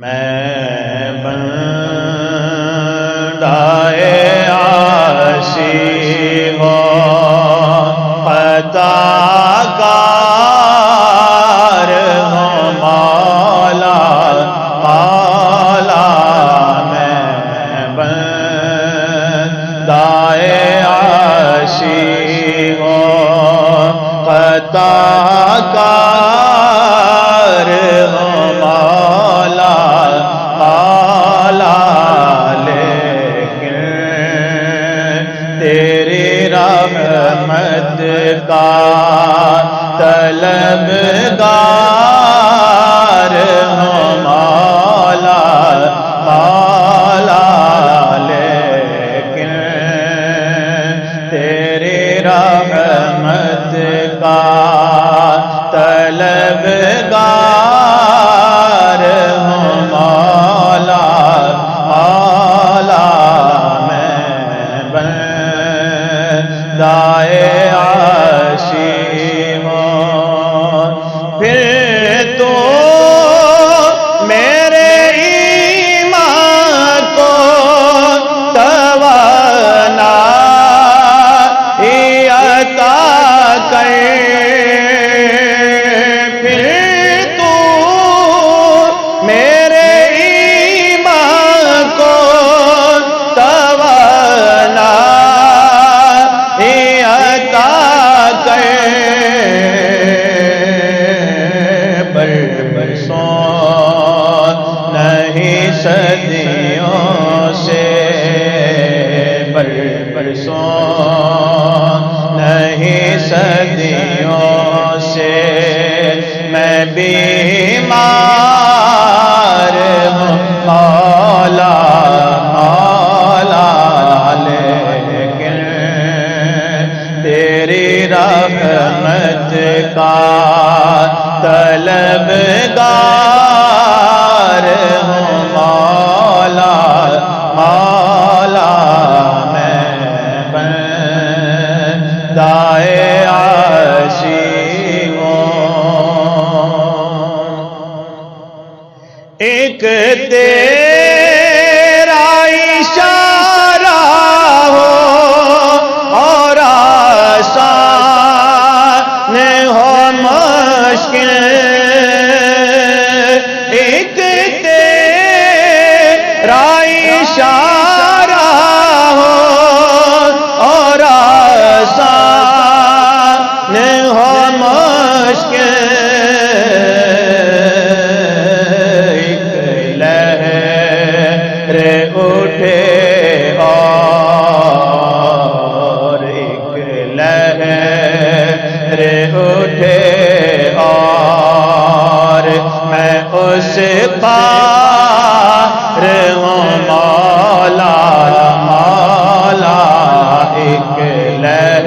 میں بندائے عاصی ہوں، خطا کار ہوں، مولا مولا میں بندائے عاصی ہوں، خطا کار ہوں، مولا مولا لیکن تیری رحمت کا طلبگار ہوں، مولا مولا لیکن تیری رحمت کا طلبگار ہوں، مولا مولا میں بندائے عاصی ہوں۔ پھر تو میرے ایمان کو توانائی عطا کر، پھر تو میرے ایمان کو توانائی عطا کر، برسوں نہیں صدیوں سے، برسوں نہیں صدیوں سے میں بیمار ہوں، مولا مولا لیکن تیری رحمت کا طلبگار ہوں، مولا مولا میں بندائے عاصی ہوں۔ ایک تیرا اشارہ ہو اور آسان ہو مشکل، ایک تیرا اشارہ ہو اور آسان ہو مشکل، ایک لہر اٹھے اور ایک لہر اٹھے اور میں اس پار ہوں، مولا مولا ایک لہر